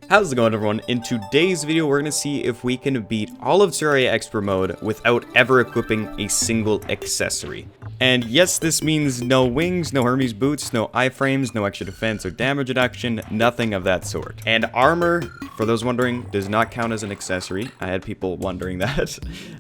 How's it going, everyone? In today's video, we're going to see if we can beat all of Terraria Expert Mode without ever equipping a single accessory. And yes, this means no wings, no Hermes boots, no iframes, no extra defense or damage reduction, nothing of that sort. And armor, for those wondering, does not count as an accessory. I had people wondering that.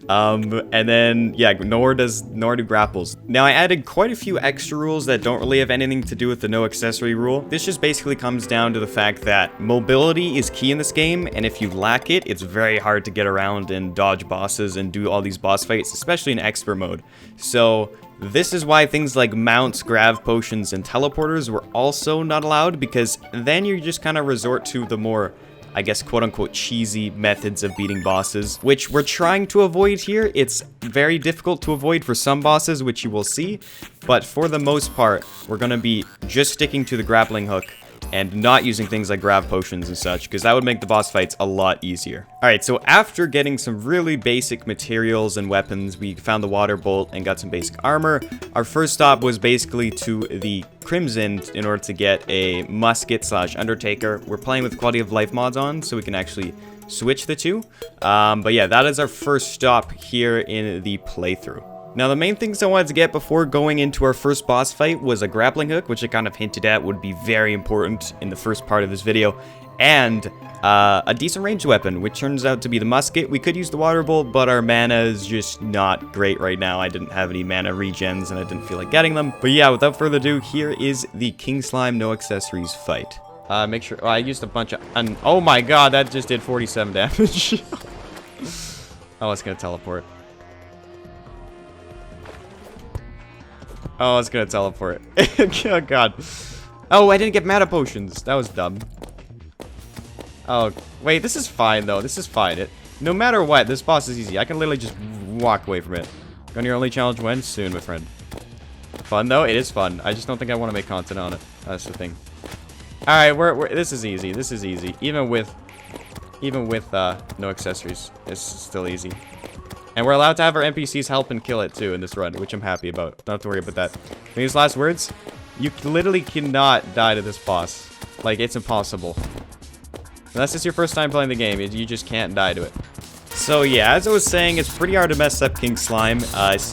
And then, yeah, nor do grapples. Now, I added quite a few extra rules that don't really have anything to do with the no accessory rule. This just basically comes down to the fact that mobility is key in this game, and if you lack it, it's very hard to get around and dodge bosses and do all these boss fights, especially in expert mode. So this is why things like mounts, grav potions, and teleporters were also not allowed, because then you just kind of resort to the more, I guess, quote-unquote cheesy methods of beating bosses, which we're trying to avoid here. It's very difficult to avoid for some bosses, which you will see, but for the most part, we're going to be just sticking to the grappling hook and not using things like grav potions and such, because that would make the boss fights a lot easier. Alright, so after getting some really basic materials and weapons, we found the water bolt and got some basic armor. Our first stop was basically to the Crimson in order to get a musket slash undertaker. We're playing with quality of life mods on, so we can actually switch the two. But yeah, that is our first stop here in the playthrough. Now, the main things I wanted to get before going into our first boss fight was a grappling hook, which I kind of hinted at would be very important in the first part of this video, and a decent ranged weapon, which turns out to be the musket. We could use the water bolt, but our mana is just not great right now. I didn't have any mana regens, and I didn't feel like getting them. But yeah, without further ado, here is the King Slime No Accessories fight. Make sure... Oh, I used a bunch of... Oh my god, that just did 47 damage. Oh, it's gonna teleport. Oh, it's gonna teleport. Oh, God. Oh, I didn't get mana potions. That was dumb. Oh, wait, this is fine, though. This is fine. No matter what, this boss is easy. I can literally just walk away from it. Gungnir only challenge when? Soon, my friend. Fun, though? It is fun. I just don't think I want to make content on it. That's the thing. Alright, this is easy. This is easy. Even with no accessories, it's still easy. And we're allowed to have our NPCs help and kill it, too, in this run, which I'm happy about. Don't have to worry about that. These last words, you literally cannot die to this boss. Like, it's impossible. Unless it's your first time playing the game, you just can't die to it. So, yeah, as I was saying, it's pretty hard to mess up King Slime,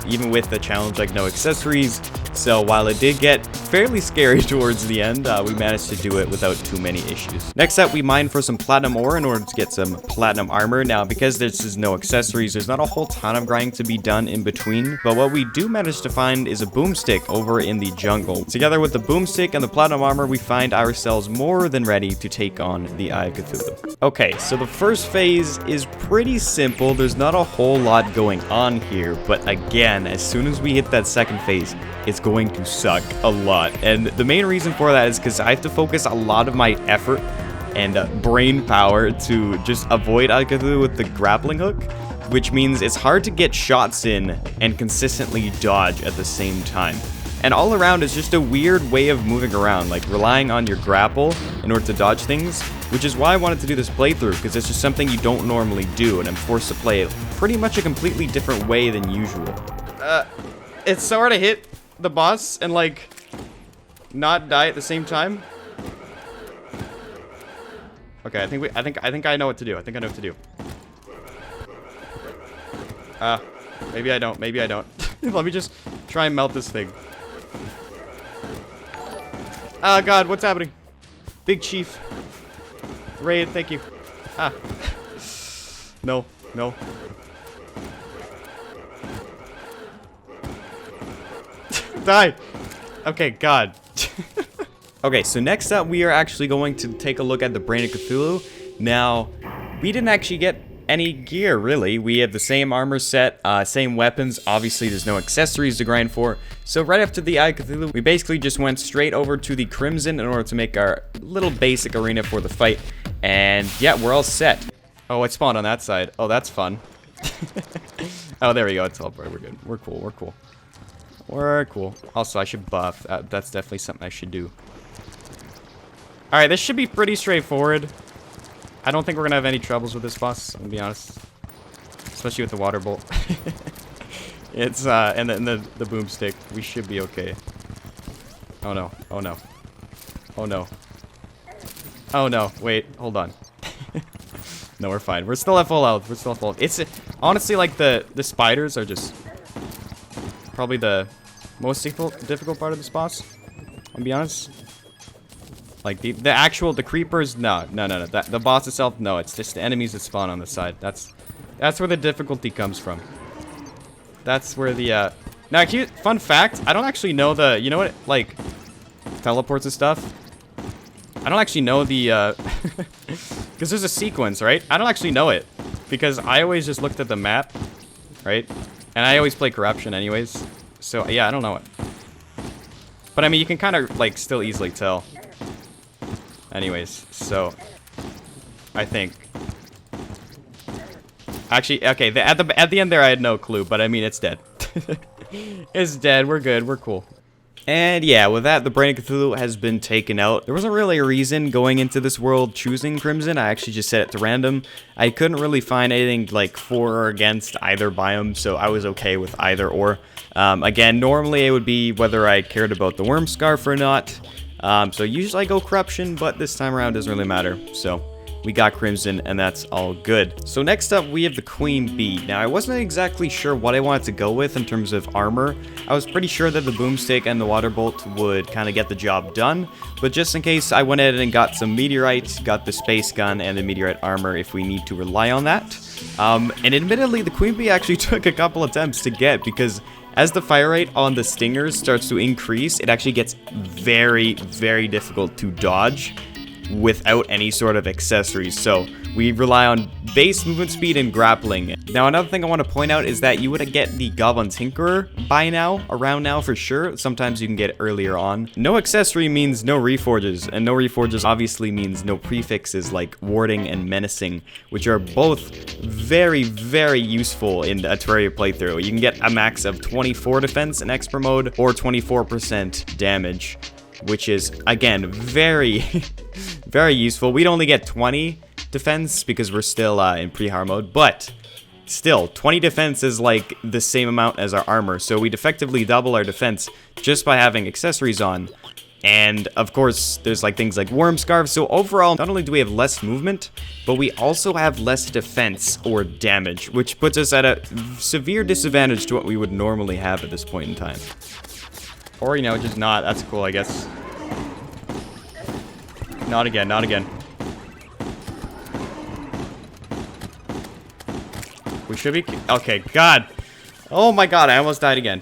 even with the challenge like no accessories. So, while it did get fairly scary towards the end, we managed to do it without too many issues. Next up, we mined for some platinum ore in order to get some platinum armor. Now, because this is no accessories, there's not a whole ton of grinding to be done in between. But what we do manage to find is a boomstick over in the jungle. Together with the boomstick and the platinum armor, we find ourselves more than ready to take on the Eye of Cthulhu. Okay, so the first phase is pretty simple. There's not a whole lot going on here, but again, as soon as we hit that second phase, it's going to suck a lot. And the main reason for that is because I have to focus a lot of my effort and brain power to just avoid Eye of Cthulhu with the grappling hook, which means it's hard to get shots in and consistently dodge at the same time. And all around is just a weird way of moving around, like relying on your grapple in order to dodge things, which is why I wanted to do this playthrough, because it's just something you don't normally do, and I'm forced to play it pretty much a completely different way than usual. It's so hard to hit the boss and, like, not die at the same time. Okay, I think I know what to do. I think I know what to do. Maybe I don't. Maybe I don't. Let me just try and melt this thing. Oh god, what's happening? Big Chief. Raid, thank you. No, no. Die! Okay, god. Okay, so next up we are actually going to take a look at the Brain of Cthulhu. Now, we didn't actually get any gear, really. We have the same armor set, same weapons. Obviously, there's no accessories to grind for. So right after the Eye of Cthulhu, we basically just went straight over to the Crimson in order to make our little basic arena for the fight. And yeah, we're all set. Oh, it spawned on that side. Oh, that's fun. Oh, there we go. It's all right. We're good. We're cool. We're cool. We're cool. Also, I should buff. That's definitely something I should do. Alright, this should be pretty straightforward. I don't think we're gonna have any troubles with this boss, I'm gonna be honest. Especially with the water bolt. It's, and the boomstick. We should be okay. Oh no. Oh no. Oh no. Oh no. Wait, hold on. No, we're fine. We're still at full health. We're still at full health. It's honestly like the spiders are just probably the most difficult part of this boss. I'll be honest. Like the creepers, no. The boss itself, no. It's just the enemies that spawn on the side. That's where the difficulty comes from. That's where the now, fun fact, I don't actually know the, you know what, like teleports and stuff. I don't actually know the because there's a sequence, right? I don't actually know it because I always just looked at the map, right? And I always play corruption anyways. So yeah, I don't know it. But I mean, you can kind of like still easily tell. Anyways, so I think actually, okay, at the end there I had no clue, but I mean it's dead. It's dead. We're good. We're cool. And yeah, with that, the Brain of Cthulhu has been taken out. There wasn't really a reason going into this world choosing Crimson. I actually just set it to random. I couldn't really find anything like for or against either biome, so I was okay with either or. Again, normally it would be whether I cared about the Worm Scarf or not. So usually I go Corruption, but this time around it doesn't really matter. So we got Crimson, and that's all good. So next up, we have the Queen Bee. Now, I wasn't exactly sure what I wanted to go with in terms of armor. I was pretty sure that the Boomstick and the Water Bolt would kind of get the job done, but just in case, I went ahead and got some Meteorite, got the Space Gun, and the Meteorite armor if we need to rely on that. And admittedly, the Queen Bee actually took a couple attempts to get, because as the fire rate on the Stingers starts to increase, it actually gets very, very difficult to dodge without any sort of accessories. So we rely on base movement speed and grappling. Now, another thing I want to point out is that you would get the Goblin Tinkerer by now, around now for sure. Sometimes you can get it earlier on. No accessory means no reforges, and no reforges obviously means no prefixes like warding and menacing, which are both very, very useful in a Terraria playthrough. You can get a max of 24 defense in expert mode or 24% damage, which is, again, very, very useful. We'd only get 20 defense because we're still in pre-har mode, but still, 20 defense is like the same amount as our armor, so we'd effectively double our defense just by having accessories on. And, of course, there's like things like Worm Scarf, so overall, not only do we have less movement, but we also have less defense or damage, which puts us at a severe disadvantage to what we would normally have at this point in time. Or, you know, just not. That's cool, I guess. Not again, not again. We should be... Okay, God. Oh my God, I almost died again.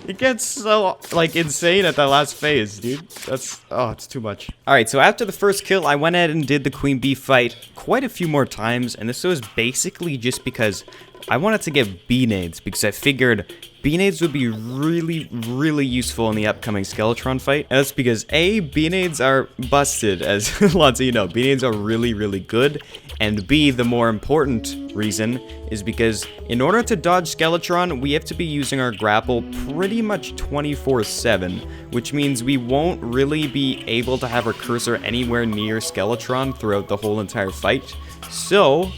It gets so, like, insane at that last phase, dude. That's... Oh, it's too much. Alright, so after the first kill, I went ahead and did the Queen Bee fight quite a few more times, and this was basically just because I wanted to get bee-nades, because I figured bee-nades would be really, really useful in the upcoming Skeletron fight. And that's because, A, bee-nades are busted, as lots of you know. Bee-nades are really, really good. And B, the more important reason, is because in order to dodge Skeletron, we have to be using our grapple pretty much 24/7, which means we won't really be able to have our cursor anywhere near Skeletron throughout the whole entire fight. So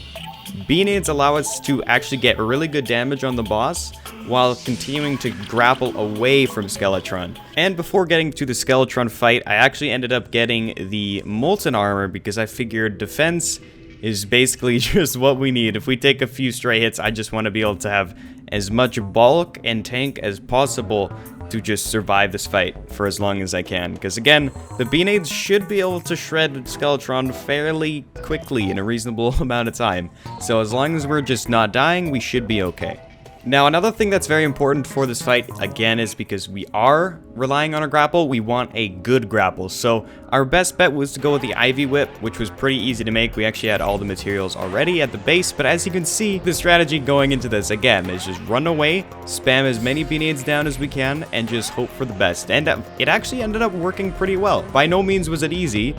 bee-nades allow us to actually get really good damage on the boss while continuing to grapple away from Skeletron. And before getting to the Skeletron fight, I actually ended up getting the Molten Armor because I figured defense is basically just what we need. If we take a few stray hits, I just want to be able to have as much bulk and tank as possible to just survive this fight for as long as I can. Because again, the bee-nades should be able to shred Skeletron fairly quickly in a reasonable amount of time. So as long as we're just not dying, we should be okay. Now, another thing that's very important for this fight, again, is because we are relying on a grapple, we want a good grapple. So our best bet was to go with the Ivy Whip, which was pretty easy to make. We actually had all the materials already at the base, but as you can see, the strategy going into this, again, is just run away, spam as many bee-nades down as we can, and just hope for the best. And it actually ended up working pretty well. By no means was it easy,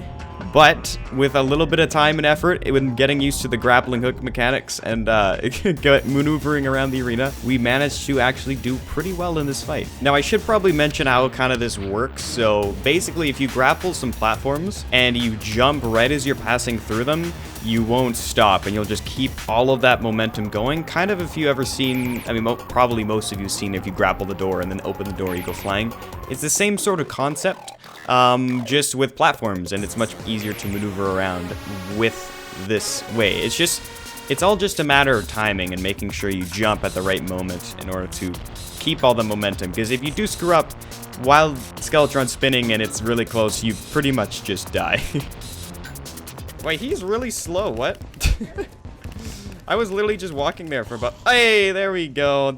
but with a little bit of time and effort, when getting used to the grappling hook mechanics and maneuvering around the arena, we managed to actually do pretty well in this fight. Now, I should probably mention how kind of this works. So basically, if you grapple some platforms and you jump right as you're passing through them, you won't stop and you'll just keep all of that momentum going. Kind of if you ever seen, I mean, probably most of you seen if you grapple the door and then open the door, you go flying. It's the same sort of concept. just with platforms, and it's much easier to maneuver around with this way. It's all just a matter of timing and making sure you jump at the right moment in order to keep all the momentum, because if you do screw up while Skeletron's spinning and it's really close, you pretty much just die. Wait, he's really slow, what? I was literally just walking there for about... Hey, there we go,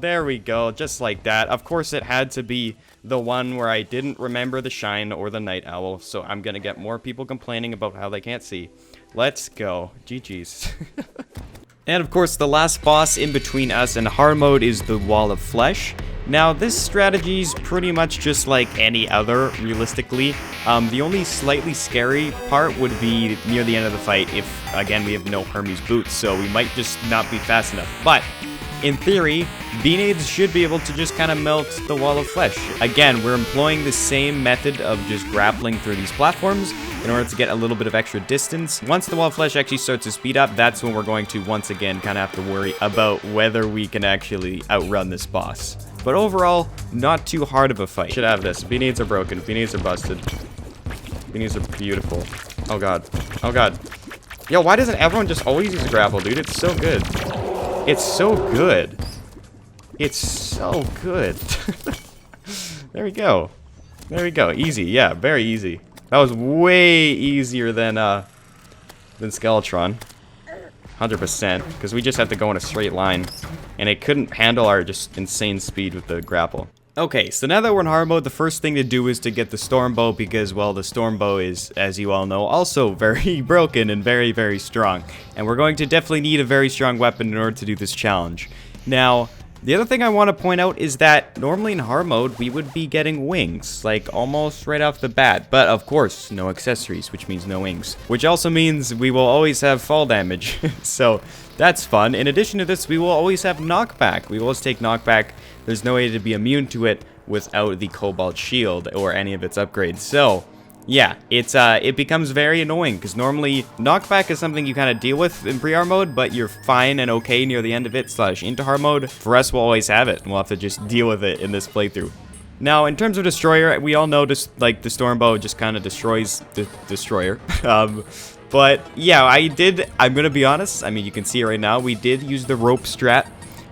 just like that. Of course, it had to be the one where I didn't remember the shine or the night owl, so I'm gonna get more people complaining about how they can't see. Let's go. GG's. And of course, the last boss in between us and hard mode is the Wall of Flesh. Now, this strategy is pretty much just like any other, realistically. The only slightly scary part would be near the end of the fight if, again, we have no Hermes boots, so we might just not be fast enough. But, in theory, Beanades should be able to just kind of melt the Wall of Flesh. Again, we're employing the same method of just grappling through these platforms in order to get a little bit of extra distance. Once the Wall of Flesh actually starts to speed up, that's when we're going to, once again, kind of have to worry about whether we can actually outrun this boss. But overall, not too hard of a fight. Should have this. Beanades are broken. Beanades are busted. Beanades are beautiful. Oh god. Oh god. Yo, why doesn't everyone just always use a grapple, dude? It's so good. It's so good. It's so good. There we go. There we go. Easy. Yeah, very easy. That was way easier than Skeletron. 100%, because we just have to go in a straight line, and it couldn't handle our just insane speed with the grapple. Okay, so now that we're in hard mode, the first thing to do is to get the storm bow, because, well, the storm bow is, as you all know, also very broken and very, very strong. And we're going to definitely need a very strong weapon in order to do this challenge. Now, the other thing I want to point out is that normally in hard mode, we would be getting wings, like almost right off the bat. But of course, no accessories, which means no wings. Which also means we will always have fall damage. So that's fun. In addition to this, we will always have knockback. We will always take knockback. There's no way to be immune to it without the Cobalt Shield or any of its upgrades. So yeah, it becomes very annoying, because normally knockback is something you kind of deal with in pre-hard mode, but you're fine and okay near the end of it / into hard mode. For us, we'll always have it, and we'll have to just deal with it in this playthrough. Now, in terms of Destroyer, we all know just like the Stormbow just kind of destroys the Destroyer. But yeah, I'm gonna be honest, I mean, you can see it right now, we did use the rope strat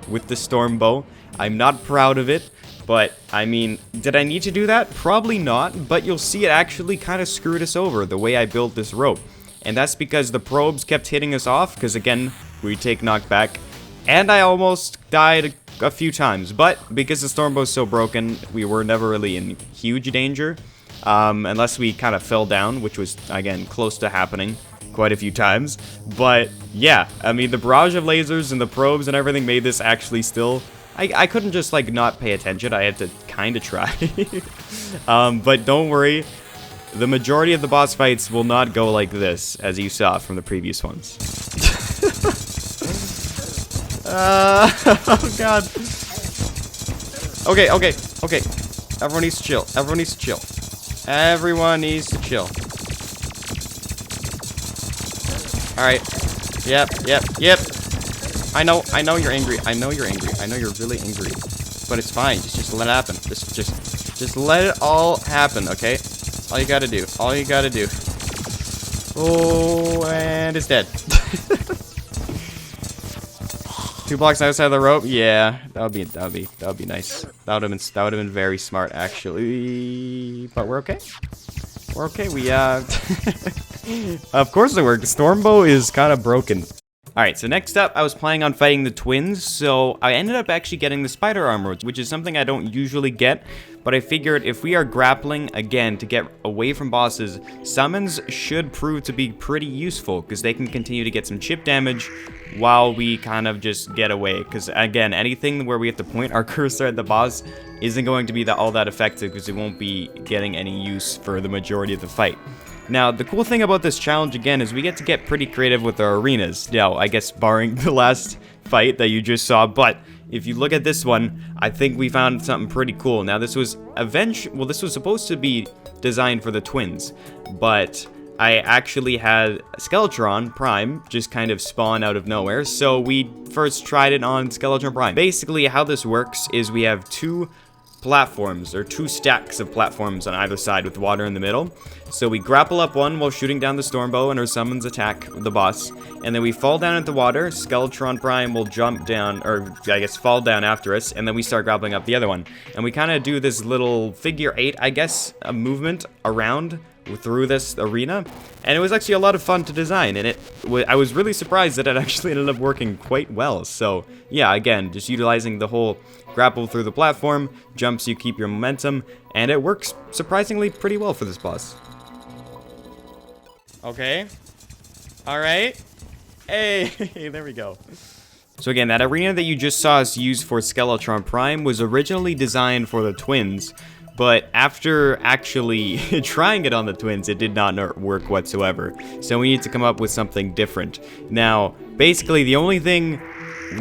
with the Stormbow. I'm not proud of it. But, I mean, did I need to do that? Probably not, but you'll see it actually kind of screwed us over the way I built this rope. And that's because the probes kept hitting us off, because again, we take knockback. And I almost died a few times, but because the Stormbow's so broken, we were never really in huge danger. Unless we kind of fell down, which was, again, close to happening quite a few times. But, yeah, I mean, the barrage of lasers and the probes and everything made this actually still... I couldn't just, like, not pay attention. I had to kind of try. But don't worry. The majority of the boss fights will not go like this, as you saw from the previous ones. Oh, God. Okay. Everyone needs to chill. Everyone needs to chill. Everyone needs to chill. Alright. Yep. I know you're angry. I know you're really angry. But it's fine. Just let it happen. Just let it all happen, okay? All you gotta do. Oh, and it's dead. 2 blocks outside of the rope? Yeah, that would be nice. That would have been very smart, actually. But we're okay. We're okay. Of course it worked. Stormbow is kind of broken. Alright, so next up, I was planning on fighting the twins, so I ended up actually getting the spider armor, which is something I don't usually get, but I figured if we are grappling, again, to get away from bosses, summons should prove to be pretty useful, because they can continue to get some chip damage while we kind of just get away, because again, anything where we have to point our cursor at the boss isn't going to be all that effective, because it won't be getting any use for the majority of the fight. Now, the cool thing about this challenge, again, is we get to get pretty creative with our arenas. Now, I guess barring the last fight that you just saw, but if you look at this one, I think we found something pretty cool. Now, this was this was supposed to be designed for the twins, but I actually had Skeletron Prime just kind of spawn out of nowhere, so we first tried it on Skeletron Prime. Basically, how this works is we have 2 platforms, or 2 stacks of platforms on either side with water in the middle. So we grapple up one while shooting down the Stormbow and our summons attack the boss. And then we fall down into water, Skeletron Prime will jump down, or I guess fall down after us, and then we start grappling up the other one. And we kind of do this little figure 8, I guess, a movement around through this arena, and it was actually a lot of fun to design, and I was really surprised that it actually ended up working quite well. So yeah, again, just utilizing the whole grapple through the platform, jumps, you keep your momentum, and it works surprisingly pretty well for this boss. Okay, all right, hey, there we go. So again, that arena that you just saw us use for Skeletron Prime was originally designed for the twins, but after actually trying it on the twins, it did not work whatsoever. So we need to come up with something different. Now, basically, the only thing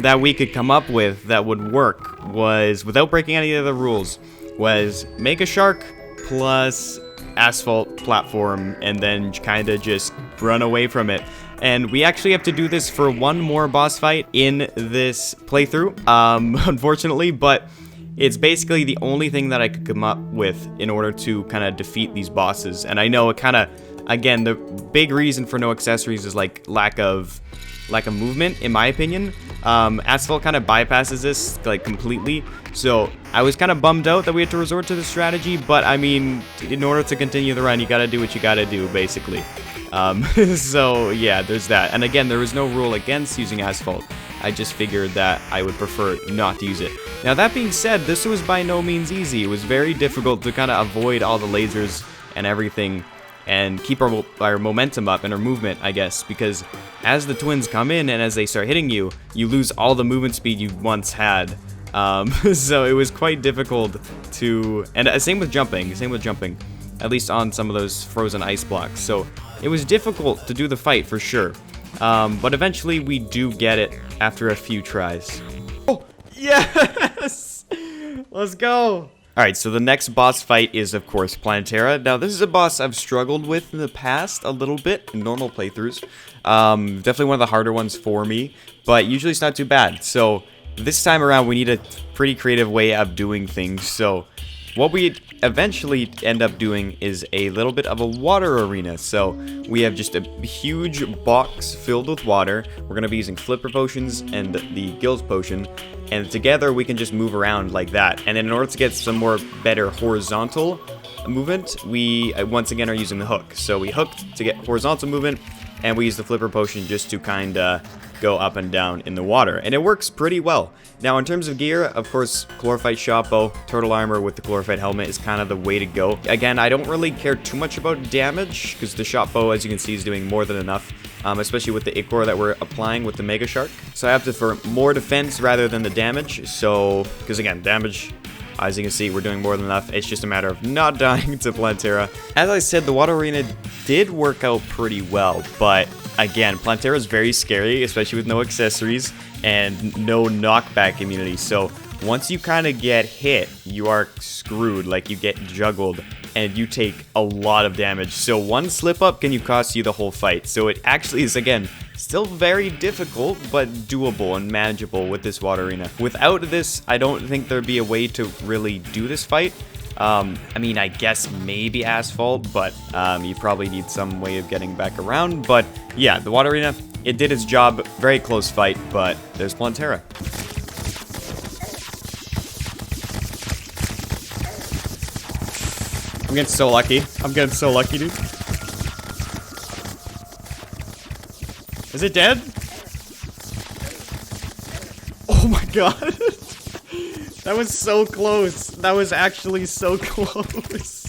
that we could come up with that would work was, without breaking any of the rules, was make a shark plus asphalt platform and then kind of just run away from it. And we actually have to do this for one more boss fight in this playthrough, unfortunately, but it's basically the only thing that I could come up with in order to kind of defeat these bosses. And I know it kind of, again, the big reason for no accessories is like lack of movement, in my opinion. Asphalt kind of bypasses this like completely. So I was kind of bummed out that we had to resort to this strategy, but I mean, in order to continue the run, you gotta do what you gotta do, basically. So yeah, there's that. And again, there was no rule against using asphalt. I just figured that I would prefer not to use it. Now that being said, this was by no means easy. It was very difficult to kind of avoid all the lasers and everything and keep our momentum up and our movement, I guess, because as the twins come in and as they start hitting you, you lose all the movement speed you once had. So it was quite difficult to, and same with jumping, at least on some of those frozen ice blocks. So it was difficult to do the fight for sure. But eventually we do get it after a few tries. Oh, yes! Let's go! Alright, so the next boss fight is, of course, Plantera. Now, this is a boss I've struggled with in the past a little bit in normal playthroughs. Definitely one of the harder ones for me, but usually it's not too bad. So this time around, we need a pretty creative way of doing things. So what we eventually end up doing is a little bit of a water arena. So we have just a huge box filled with water. We're going to be using Flipper Potions and the Gills Potion. And together we can just move around like that. And then in order to get some more better horizontal movement, we once again are using the hook. So we hooked to get horizontal movement, and we use the Flipper Potion just to kind of go up and down in the water. And it works pretty well. Now in terms of gear, of course, Chlorophyte Shot Bow, Turtle Armor with the Chlorophyte Helmet is kind of the way to go. Again, I don't really care too much about damage, because the Shot Bow, as you can see, is doing more than enough. Especially with the Ichor that we're applying with the Mega Shark. So I opted for more defense rather than the damage. So, because again, damage, as you can see, we're doing more than enough. It's just a matter of not dying to Plantera. As I said, the water arena did work out pretty well, but again, Plantera is very scary, especially with no accessories and no knockback immunity. So once you kind of get hit, you are screwed. Like, you get juggled and you take a lot of damage. So one slip up can cost you the whole fight. So it actually is, again, still very difficult, but doable and manageable with this water arena. Without this, I don't think there'd be a way to really do this fight. I mean, I guess maybe asphalt, but you probably need some way of getting back around. But yeah, the water arena, it did its job. Very close fight, but there's Plantera. I'm getting so lucky. I'm getting so lucky, dude. Is it dead? Oh my god. That was so close. That was actually so close.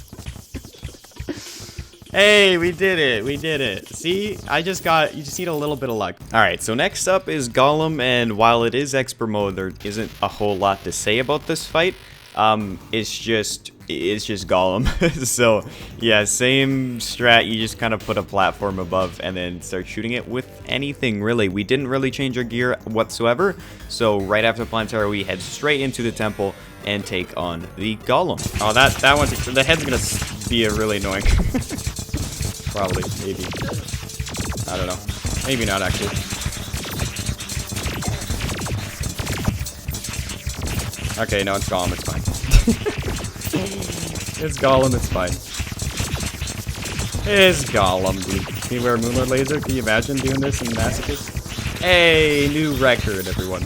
Hey, we did it. We did it. See? You just need a little bit of luck. Alright, so next up is Golem, and while it is expert mode, there isn't a whole lot to say about this fight. It's just Golem. So yeah, same strat. You just kind of put a platform above and then start shooting it with anything, really. We didn't really change our gear whatsoever. So right after Plantera, we head straight into the temple and take on the Golem. Oh, that one, the head's gonna be really annoying. Probably, maybe. I don't know. Maybe not, actually. Okay, no, it's Golem. It's fine. It's Golem, it's fine. It's Golem, dude. Beware Moonlord Laser, can you imagine doing this in Masochist? Hey, new record, everyone.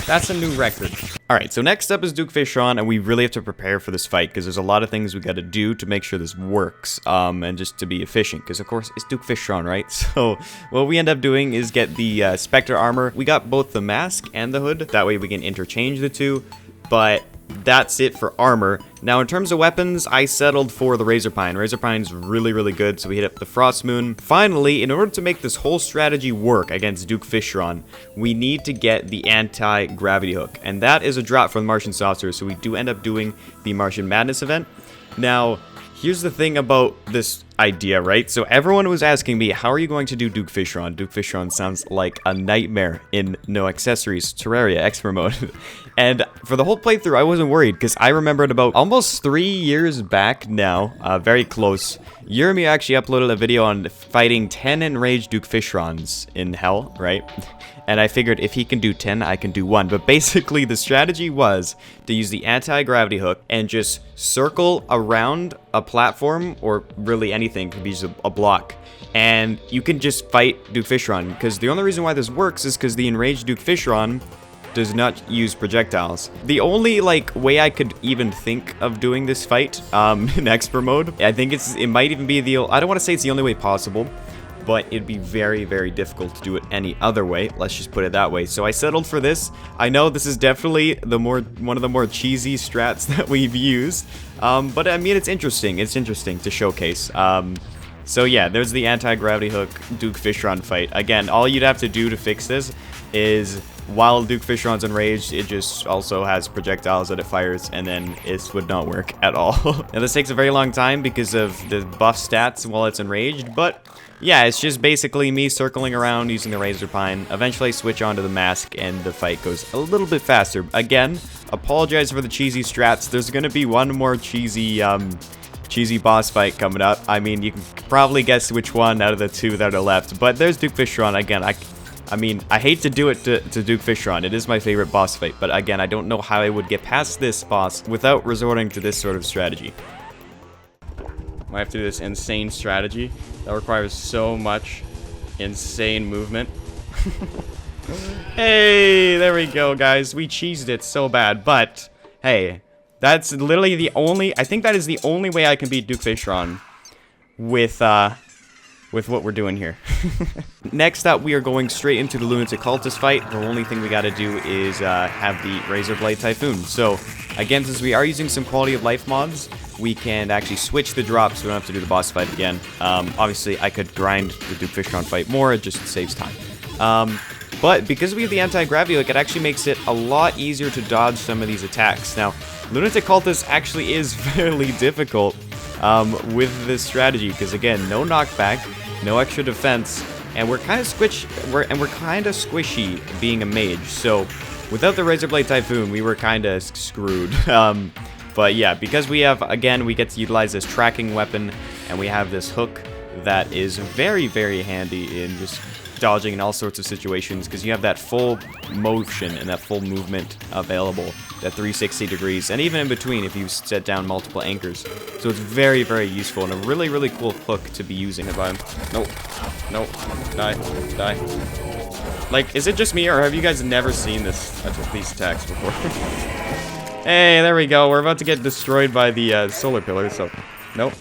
That's a new record. Alright, so next up is Duke Fishron, and we really have to prepare for this fight, because there's a lot of things we gotta do to make sure this works, and just to be efficient, because of course, it's Duke Fishron, right? So, what we end up doing is get the Spectre armor. We got both the mask and the hood, that way we can interchange the two, but that's it for armor. Now, in terms of weapons, I settled for the Razor Pine. Razor Pine's really, really good, so we hit up the Frost Moon. Finally, in order to make this whole strategy work against Duke Fishron, we need to get the Anti-Gravity Hook, and that is a drop from the Martian Saucer, so we do end up doing the Martian Madness event. Now, here's the thing about this idea, right? So everyone was asking me, how are you going to do Duke Fishron? Duke Fishron sounds like a nightmare in No Accessories Terraria Expert mode. And for the whole playthrough, I wasn't worried, because I remembered about almost 3 years back now, very close, Yermi actually uploaded a video on fighting 10 enraged Duke Fishrons in Hell, right? And I figured if he can do 10, I can do 1. But basically, the strategy was to use the anti-gravity hook and just circle around a platform, or really anything, could be just a block. And you can just fight Duke Fishron, because the only reason why this works is because the enraged Duke Fishron does not use projectiles. The only, like, way I could even think of doing this fight, in expert mode, I think it might even be the, I don't want to say it's the only way possible, but it'd be very, very difficult to do it any other way. Let's just put it that way. So I settled for this. I know this is definitely one of the more cheesy strats that we've used, but I mean, it's interesting. It's interesting to showcase. So yeah, there's the anti-gravity hook Duke Fishron fight. Again, all you'd have to do to fix this is, while Duke Fishron's enraged, it just also has projectiles that it fires, and then it would not work at all. Now, this takes a very long time because of the buff stats while it's enraged, but yeah, it's just basically me circling around using the Razor Pine. Eventually I switch onto the mask, and the fight goes a little bit faster. Again, apologize for the cheesy strats. There's gonna be one more cheesy boss fight coming up. I mean, you can probably guess which one out of the two that are left, but there's Duke Fishron. Again, I mean, I hate to do it to Duke Fishron. It is my favorite boss fight, but again, I don't know how I would get past this boss without resorting to this sort of strategy. I have to do this insane strategy that requires so much insane movement. Hey, there we go, guys. We cheesed it so bad, but hey, that's literally the only, I think that is the only way I can beat Duke Fishron with what we're doing here. Next up, we are going straight into the Lunatic Cultus fight. The only thing we gotta do is have the Razor Blade Typhoon. So, again, since we are using some quality of life mods, we can actually switch the drops, so we don't have to do the boss fight again. Obviously, I could grind the Duke Fishron fight more, it just saves time. But because we have the anti-gravity hook, it actually makes it a lot easier to dodge some of these attacks. Now, Lunatic Cultus actually is fairly difficult with this strategy, because again, no knockback, no extra defense, and we're kind of squishy being a mage. So without the Razor Blade Typhoon, we were kind of screwed. But yeah, because we have, again, we get to utilize this tracking weapon, and we have this hook that is very, very handy in just dodging in all sorts of situations, because you have that full motion and that full movement available, that 360 degrees, and even in between if you set down multiple anchors. So it's very, very useful, and a really, really cool hook to be using. Nope. Nope. Die. Like, is it just me, or have you guys never seen these attacks before? Hey, there we go. We're about to get destroyed by the solar pillar, so nope.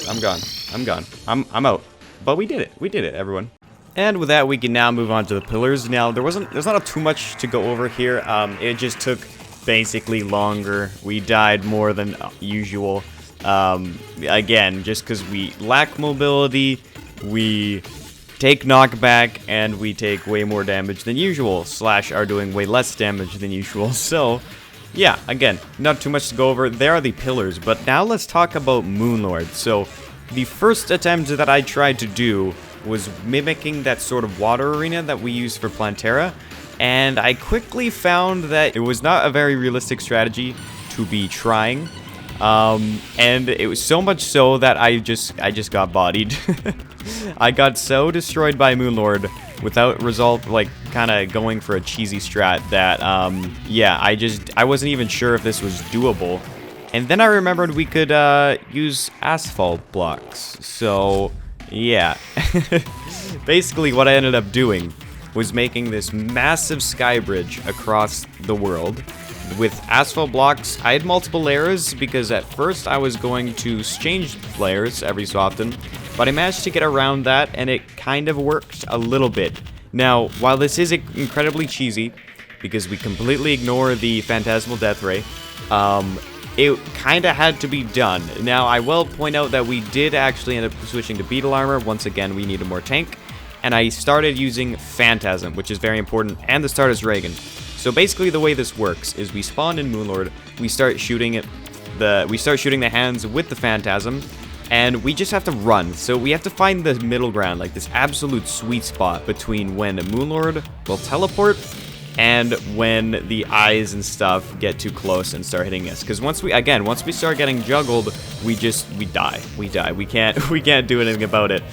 I'm gone. I'm out. But we did it, everyone. And with that, we can now move on to the pillars. Now, there's not too much to go over here. It just took basically longer. We died more than usual. Again, just because we lack mobility, we take knockback, and we take way more damage than usual, / are doing way less damage than usual. So, yeah, again, not too much to go over. There are the pillars, but now let's talk about Moonlord. So, the first attempt that I tried to do was mimicking that sort of water arena that we use for Plantera, and I quickly found that it was not a very realistic strategy to be trying, and it was so much so that I just got bodied. I got so destroyed by Moonlord without result, like, kind of going for a cheesy strat that, yeah, I wasn't even sure if this was doable, And then I remembered we could use asphalt blocks. So, yeah. Basically, what I ended up doing was making this massive sky bridge across the world with asphalt blocks. I had multiple layers because at first I was going to change layers every so often, but I managed to get around that and it kind of worked a little bit. Now, while this is incredibly cheesy, because we completely ignore the Phantasmal Death Ray, it kind of had to be done. Now, I will point out that we did actually end up switching to Beetle Armor. Once again, we needed more tank. And I started using Phantasm, which is very important, and the Stardust Dragon. So basically the way this works is we spawn in Moonlord, we start shooting the hands with the Phantasm, and we just have to run. So we have to find the middle ground, like this absolute sweet spot between when Moonlord will teleport and when the eyes and stuff get too close and start hitting us. Because once we start getting juggled, we die. We can't do anything about it.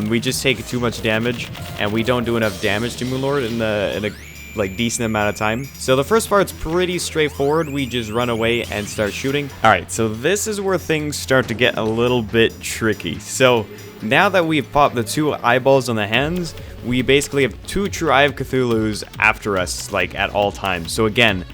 We just take too much damage, and we don't do enough damage to Moonlord in a like decent amount of time. So the first part's pretty straightforward. We just run away and start shooting. All right, so this is where things start to get a little bit tricky. So now that we've popped the 2 eyeballs on the hands, we basically have 2 True Eye of Cthulhu's after us, like, at all times. So again,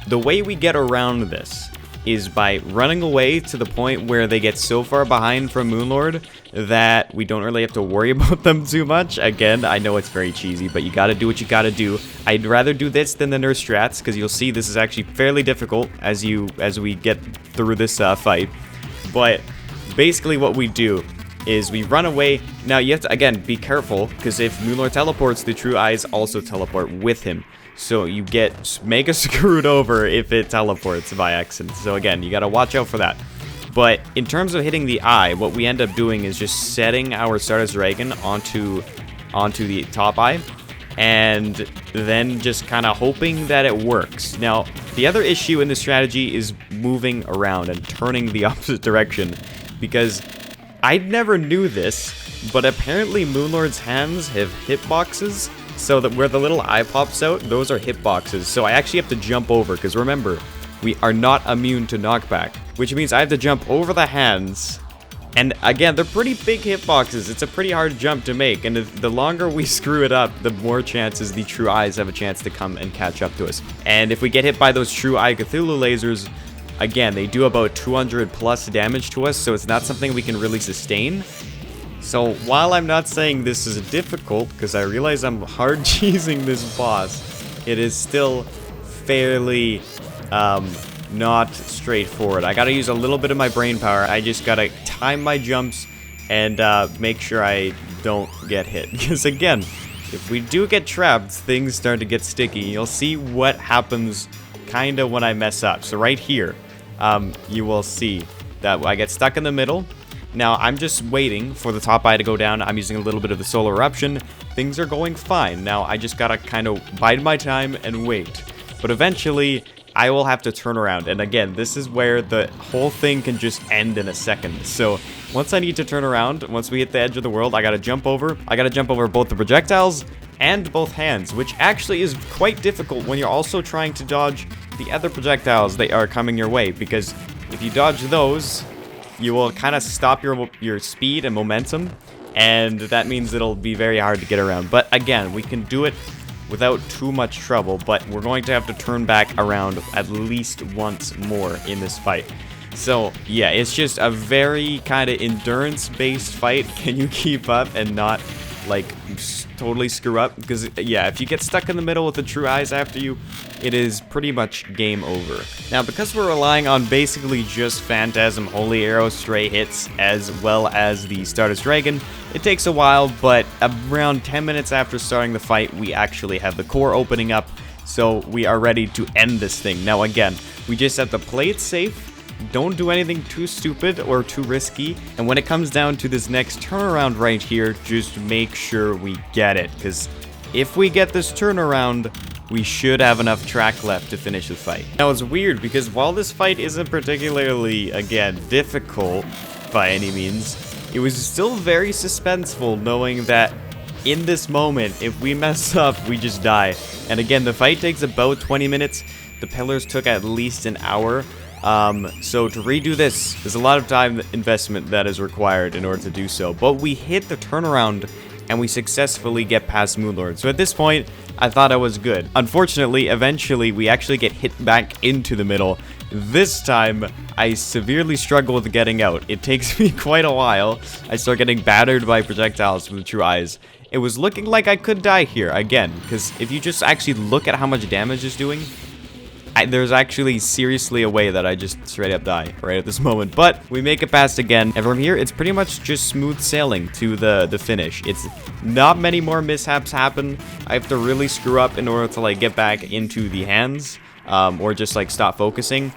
the way we get around this is by running away to the point where they get so far behind from Moonlord that we don't really have to worry about them too much. Again, I know it's very cheesy, but you gotta do what you gotta do. I'd rather do this than the nurse strats, because you'll see this is actually fairly difficult as we get through this fight. But basically what we do is we run away. Now you have to, again, be careful, because if Moonlord teleports, the True Eyes also teleport with him. So you get mega screwed over if it teleports by accident. So again, you gotta watch out for that. But in terms of hitting the eye, what we end up doing is just setting our Stardust Dragon onto the top eye, and then just kind of hoping that it works. Now, the other issue in this strategy is moving around and turning the opposite direction, because I never knew this, but apparently Moonlord's hands have hitboxes, so that where the little eye pops out, those are hitboxes. So I actually have to jump over, because remember, we are not immune to knockback, which means I have to jump over the hands. And again, they're pretty big hitboxes. It's a pretty hard jump to make, and the longer we screw it up, the more chances the True Eyes have a chance to come and catch up to us. And if we get hit by those True Eye Cthulhu lasers, again, they do about 200 plus damage to us, so it's not something we can really sustain. So while I'm not saying this is difficult, because I realize I'm hard cheesing this boss, it is still fairly not straightforward. I gotta use a little bit of my brain power. I just gotta time my jumps and make sure I don't get hit. Because again, if we do get trapped, things start to get sticky. You'll see what happens kind of when I mess up. So right here, you will see that I get stuck in the middle. Now, I'm just waiting for the top eye to go down. I'm using a little bit of the solar eruption. Things are going fine. Now, I just gotta kind of bide my time and wait. But eventually, I will have to turn around. And again, this is where the whole thing can just end in a second. So, once I need to turn around, once we hit the edge of the world, I gotta jump over. I gotta jump over both the projectiles and both hands, which actually is quite difficult when you're also trying to dodge the other projectiles that are coming your way. Because if you dodge those, you will kind of stop your speed and momentum, and that means it'll be very hard to get around. But again, we can do it without too much trouble, but we're going to have to turn back around at least once more in this fight. So yeah, it's just a very kind of endurance-based fight. Can you keep up and not like totally screw up? Because yeah, if you get stuck in the middle with the True Eyes after you, it is pretty much game over. Now, because we're relying on basically just Phantasm, Holy Arrow, stray hits, as well as the Stardust Dragon, it takes a while, but around 10 minutes after starting the fight, we actually have the core opening up, so we are ready to end this thing. Now again, we just have to play it safe, don't do anything too stupid or too risky, and when it comes down to this next turnaround right here, just make sure we get it, because if we get this turnaround, we should have enough track left to finish the fight. Now it's weird, because while this fight isn't particularly, again, difficult by any means, it was still very suspenseful knowing that in this moment, if we mess up, we just die. And again, the fight takes about 20 minutes. The pillars took at least an hour. So to redo this, there's a lot of time investment that is required in order to do so. But we hit the turnaround, and we successfully get past Moonlord. So at this point, I thought I was good. Unfortunately, eventually, we actually get hit back into the middle. This time, I severely struggle with getting out. It takes me quite a while. I start getting battered by projectiles from the true eyes. It was looking like I could die here, again, because if you just actually look at how much damage it's doing, there's actually seriously a way that I just straight up die right at this moment. But we make it past again, and from here, it's pretty much just smooth sailing to the finish. It's not many more mishaps happen. I have to really screw up in order to, like, get back into the hands, or just, like, stop focusing.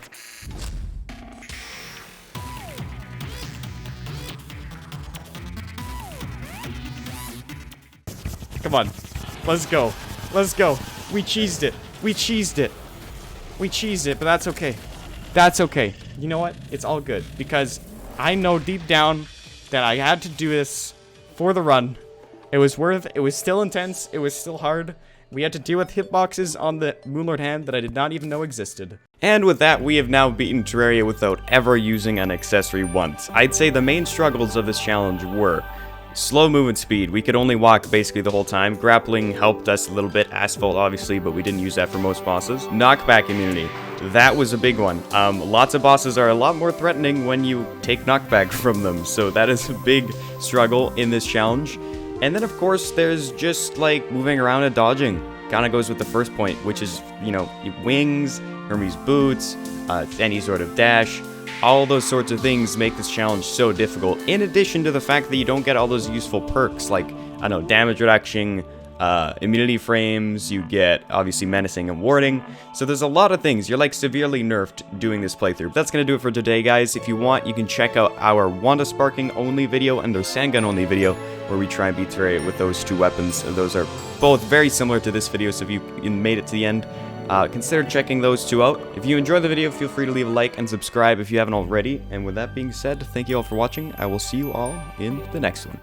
Come on. Let's go. Let's go. We cheesed it. We cheesed it. We cheesed it, but that's okay. That's okay. You know what? It's all good, because I know deep down that I had to do this for the run. It was worth it. It was still intense. It was still hard. We had to deal with hitboxes on the Moonlord hand that I did not even know existed. And with that, we have now beaten Terraria without ever using an accessory once. I'd say the main struggles of this challenge were slow movement speed. We could only walk basically the whole time. Grappling helped us a little bit. Asphalt, obviously, but we didn't use that for most bosses. Knockback immunity. That was a big one. Lots of bosses are a lot more threatening when you take knockback from them. So that is a big struggle in this challenge. And then, of course, there's just, like, moving around and dodging. Kind of goes with the first point, which is, you know, wings, Hermes boots, any sort of dash. All those sorts of things make this challenge so difficult, in addition to the fact that you don't get all those useful perks, like, I don't know, damage reduction, immunity frames, you get, obviously, menacing and warding. So there's a lot of things. You're, like, severely nerfed doing this playthrough. But that's going to do it for today, guys. If you want, you can check out our Wanda Sparking only video and our Sandgun only video, where we try and beat Terraria with those two weapons. Those are both very similar to this video, so if you made it to the end, consider checking those two out. If you enjoyed the video, feel free to leave a like and subscribe if you haven't already. And with that being said, thank you all for watching. I will see you all in the next one.